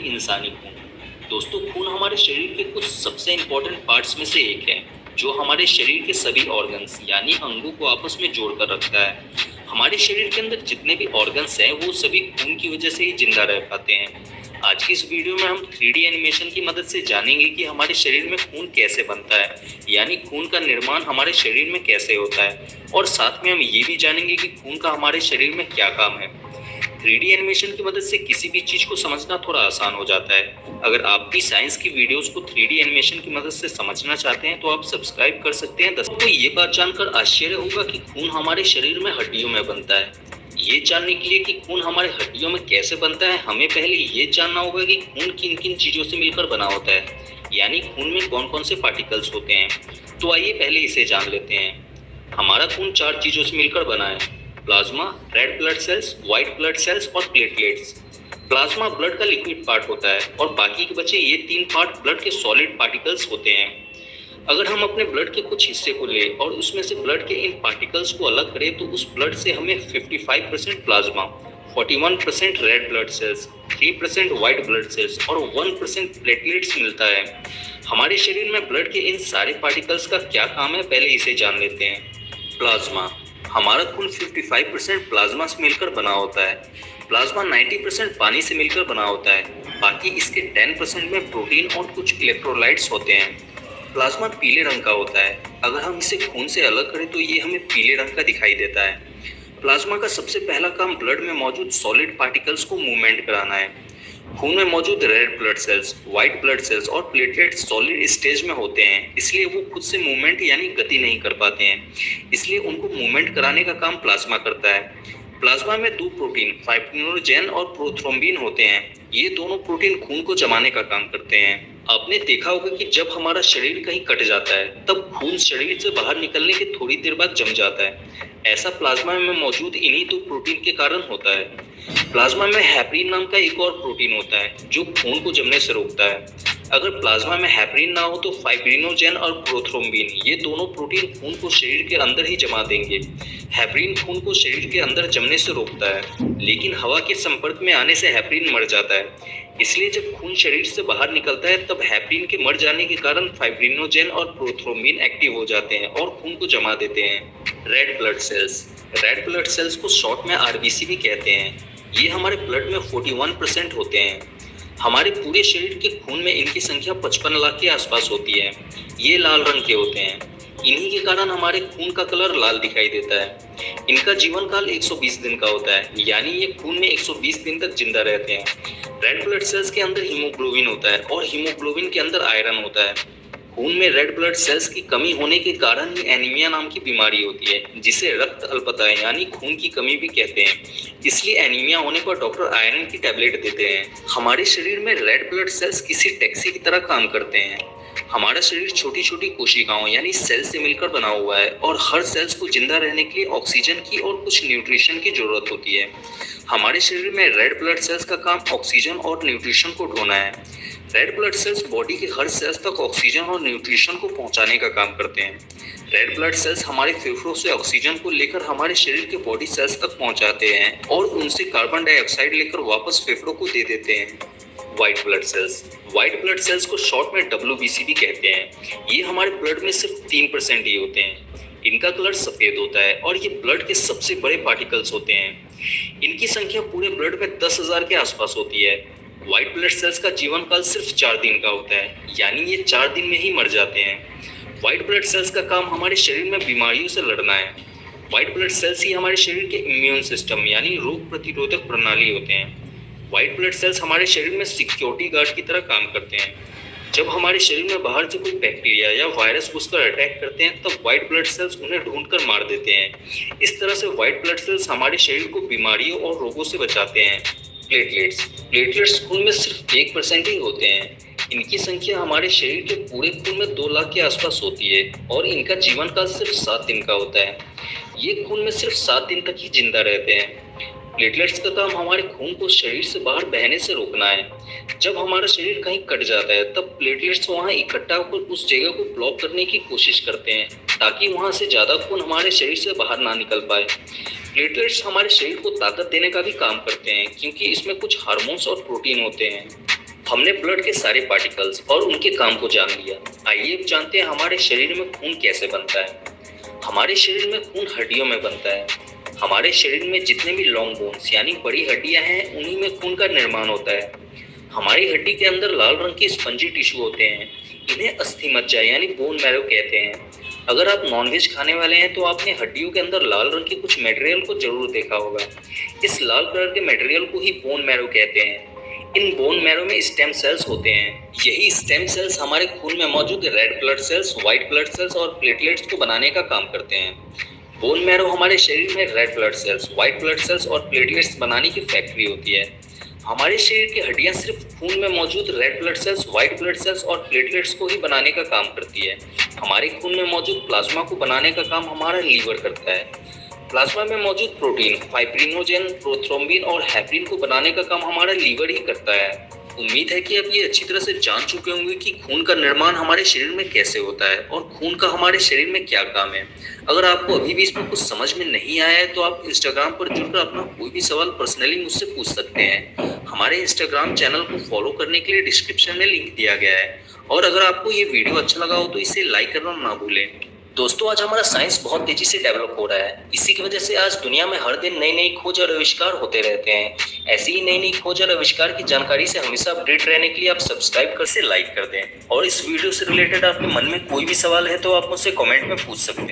इंसानी खून। दोस्तों, खून हमारे शरीर के कुछ सबसे इम्पोर्टेंट पार्ट्स में से एक है जो हमारे शरीर के सभी ऑर्गन्स यानी अंगों को आपस में जोड़कर रखता है। हमारे शरीर के अंदर जितने भी ऑर्गन्स हैं वो सभी खून की वजह से ही जिंदा रह पाते हैं। आज की इस वीडियो में हम 3D एनिमेशन की मदद से जानेंगे कि हमारे शरीर में खून कैसे बनता है, यानी खून का निर्माण हमारे शरीर में कैसे होता है, और साथ में हम ये भी जानेंगे कि खून का हमारे शरीर में क्या काम है। 3D एनिमेशन की मदद से किसी भी चीज को समझना थोड़ा आसान हो जाता है। अगर आप भी साइंस की वीडियोस को 3D एनिमेशन की मदद से समझना चाहते हैं तो आप सब्सक्राइब कर सकते हैं। दोस्तों, को ये बात जानकर आश्चर्य होगा कि खून हमारे शरीर में हड्डियों में बनता है। ये जानने के लिए कि खून हमारे हड्डियों में कैसे बनता है, हमें पहले ये जानना होगा कि खून किन किन चीजों से मिलकर बना होता है, यानी खून में कौन कौन से पार्टिकल्स होते हैं। तो आइए पहले इसे जान लेते हैं। हमारा खून 4 चीजों से मिलकर बना है: plasma, red blood cells, white blood cells और प्लेटलेट्स। प्लाज्मा ब्लड का लिक्विड पार्ट होता है और बाकी के बचे ये 3 पार्ट ब्लड के सॉलिड पार्टिकल्स होते हैं। अगर हम अपने ब्लड के कुछ हिस्से को लें और उसमें से ब्लड के इन पार्टिकल्स को अलग करें तो उस ब्लड से हमें 55% plasma, 41% red blood cells, 3% white blood cells और 1% प्लेटलेट्स मिलता है। हमारे शरीर में ब्लड के इन सारे पार्टिकल्स का क्या काम है, पहले इसे जान लेते हैं। प्लाज्मा। हमारा खून 55% प्लाज्मा से मिलकर बना होता है। प्लाज्मा 90% पानी से मिलकर बना होता है। बाकी इसके 10% में प्रोटीन और कुछ इलेक्ट्रोलाइट्स होते हैं। प्लाज्मा पीले रंग का होता है। अगर हम इसे खून से अलग करें तो ये हमें पीले रंग का दिखाई देता है। प्लाज्मा का सबसे पहला काम ब्लड में मौजूद सॉलिड पार्टिकल्स को मूवमेंट कराना है। खून में मौजूद red blood cells, white blood cells और प्लेटलेट्स सॉलिड स्टेज में होते हैं, इसलिए वो खुद से मूवमेंट यानी गति नहीं कर पाते हैं, इसलिए उनको मूवमेंट कराने का काम प्लाज्मा करता है। प्लाज्मा में 2 प्रोटीन फाइब्रिनोजेन और प्रोथ्रोम्बिन होते हैं। ये दोनों प्रोटीन खून को जमाने का काम करते हैं। आपने देखा होगा कि जब हमारा शरीर कहीं कट जाता है तब खून शरीर से बाहर निकलने के थोड़ी देर बाद जम जाता है। ऐसा प्लाज्मा में मौजूद इन्हीं 2 प्रोटीन के कारण होता है। प्लाज्मा में हेपरिन नाम का एक और प्रोटीन होता है जो खून को जमने से रोकता है। अगर प्लाज्मा में हेपरिन ना हो तो फाइब्रिनोजेन और प्रोथ्रोम्बिन ये दोनों प्रोटीन खून को शरीर के अंदर ही जमा देंगे। हेपरिन खून को शरीर के अंदर जमने से रोकता है, लेकिन हवा के संपर्क में आने से हेपरिन मर जाता है। इसलिए जब खून शरीर से बाहर निकलता है तब हेपरिन के मर जाने के कारण फाइब्रिनोजेन और प्रोथ्रोम्बिन एक्टिव हो जाते हैं और खून को जमा देते हैं। Red blood cells. Red blood cells को शॉर्ट में आरबीसी भी कहते हैं। ये हमारे ब्लड में 41% होते हैं। हमारे पूरे शरीर के खून में इनकी संख्या 55 लाख के आसपास होती है। ये लाल रंग के होते हैं। इन्हीं के कारण हमारे खून का कलर लाल दिखाई देता है। इनका जीवन काल 120 दिन का होता है, यानी ये खून में 120 दिन तक जिंदा रहते हैं। रेड ब्लड सेल्स के अंदर हीमोग्लोबिन होता है और हीमोग्लोबिन के अंदर आयरन होता है। खून में रेड ब्लड सेल्स की कमी होने के कारण ही एनीमिया नाम की बीमारी होती है, जिसे रक्त अल्पता यानी खून की कमी भी कहते हैं। इसलिए एनीमिया होने पर डॉक्टर आयरन की टैबलेट देते हैं। हमारे शरीर में रेड ब्लड सेल्स किसी टैक्सी की तरह काम करते हैं। हमारा शरीर छोटी छोटी कोशिकाओं यानी सेल से मिलकर बना हुआ है और हर सेल्स को जिंदा रहने के लिए ऑक्सीजन की और कुछ न्यूट्रिशन की जरूरत होती है। हमारे शरीर में रेड ब्लड सेल्स का काम ऑक्सीजन और न्यूट्रिशन को ढोना है। रेड ब्लड सेल्स बॉडी के हर सेल्स तक ऑक्सीजन और न्यूट्रिशन को पहुंचाने का काम करते हैं। रेड ब्लड सेल्स हमारे फेफड़ों से ऑक्सीजन को लेकर हमारे शरीर के बॉडी सेल्स तक पहुंचाते हैं और उनसे कार्बन डाइऑक्साइड लेकर वापस फेफड़ों को दे देते हैं। White blood cells. White blood cells को शॉर्ट में WBC भी कहते हैं। ये हमारे ब्लड में सिर्फ 3% ही होते हैं। इनका कलर सफेद होता है और ये ब्लड के सबसे बड़े पार्टिकल्स होते हैं। इनकी संख्या पूरे ब्लड में 10,000 के आसपास होती है। व्हाइट ब्लड सेल्स का जीवन काल सिर्फ 4 दिन का होता है, यानी ये 4 दिन में ही मर जाते हैं। व्हाइट ब्लड सेल्स का काम हमारे शरीर में बीमारियों से लड़ना है। व्हाइट ब्लड सेल्स ही हमारे शरीर के इम्यून सिस्टम यानी रोग प्रतिरोधक प्रणाली होते हैं। व्हाइट ब्लड सेल्स हमारे शरीर में सिक्योरिटी गार्ड की तरह काम करते हैं। जब हमारे शरीर में बाहर से कोई बैक्टीरिया या वायरस घुसकर अटैक करते हैं तब व्हाइट ब्लड सेल्स उन्हें ढूंढकर मार देते हैं। इस तरह से व्हाइट ब्लड सेल्स हमारे शरीर को बीमारियों और रोगों से बचाते हैं। प्लेटलेट्स। प्लेटलेट्स खून में सिर्फ 1% ही होते हैं। इनकी संख्या हमारे शरीर के पूरे खून में 2 लाख के आसपास होती है और इनका जीवन काल सिर्फ 7 दिन का होता है। ये खून में सिर्फ 7 दिन तक ही जिंदा रहते हैं। प्लेटलेट्स का काम हमारे खून को शरीर से बाहर बहने से रोकना है। जब हमारा शरीर कहीं कट जाता है तब प्लेटलेट्स वहां इकट्ठा होकर उस जगह को ब्लॉक करने की कोशिश करते हैं ताकि वहां से ज्यादा खून हमारे शरीर से बाहर ना निकल पाए। प्लेटलेट्स हमारे शरीर को ताकत देने का भी काम करते हैं क्योंकि इसमें कुछ हार्मोन्स और प्रोटीन होते हैं। हमने ब्लड के सारे पार्टिकल्स और उनके काम को जान लिया। आइए अब जानते हैं हमारे शरीर में खून कैसे बनता है। हमारे शरीर में खून हड्डियों में बनता है। हमारे शरीर में जितने भी लॉन्ग बोन्स यानी बड़ी हड्डियां हैं, उन्हीं में खून का निर्माण होता है। हमारी हड्डी के अंदर लाल रंग के स्पंजी टिश्यू होते हैं। इन्हें अस्थि मज्जा यानी बोन मैरो कहते हैं। अगर आप नॉनवेज खाने वाले हैं तो आपने हड्डियों के अंदर लाल रंग के कुछ मटेरियल को जरूर देखा होगा। इस लाल कलर के मटेरियल को ही बोन मैरो कहते हैं। इन बोन मैरो में स्टेम सेल्स होते हैं। यही स्टेम सेल्स हमारे खून में मौजूद red blood cells, white blood cells और प्लेटलेट्स को बनाने का काम करते हैं। बोन मैरो हमारे शरीर में red blood cells, white blood cells और प्लेटलेट्स बनाने की फैक्ट्री होती है। हमारे शरीर की हड्डियां सिर्फ खून में मौजूद red blood cells, white blood cells और प्लेटलेट्स को ही बनाने का काम करती है। हमारे खून में मौजूद प्लाज्मा को बनाने का काम हमारा लीवर करता है। प्लाज्मा में मौजूद प्रोटीन फाइब्रिनोजेन, प्रोथ्रोम्बिन और हेपरिन को बनाने का काम हमारा लीवर ही करता है। उम्मीद है कि आप ये अच्छी तरह से जान चुके होंगे कि खून का निर्माण हमारे शरीर में कैसे होता है और खून का हमारे शरीर में क्या काम है। अगर आपको अभी भी इसमें कुछ समझ में नहीं आया है तो आप इंस्टाग्राम पर जुड़कर अपना कोई भी सवाल पर्सनली मुझसे पूछ सकते हैं। हमारे इंस्टाग्राम चैनल को फॉलो करने के लिए डिस्क्रिप्शन में लिंक दिया गया है। और अगर आपको ये वीडियो अच्छा लगा हो तो इसे लाइक करना ना भूलें। दोस्तों, आज हमारा साइंस बहुत तेजी से डेवलप हो रहा है। इसी की वजह से आज दुनिया में हर दिन नई नई खोज और आविष्कार होते रहते हैं। ऐसी ही नई नई खोज और आविष्कार की जानकारी से हमेशा अपडेट रहने के लिए आप सब्सक्राइब कर से लाइक कर दें। और इस वीडियो से रिलेटेड आपके मन में कोई भी सवाल है तो आप मुझसे कमेंट में पूछ सकते हैं।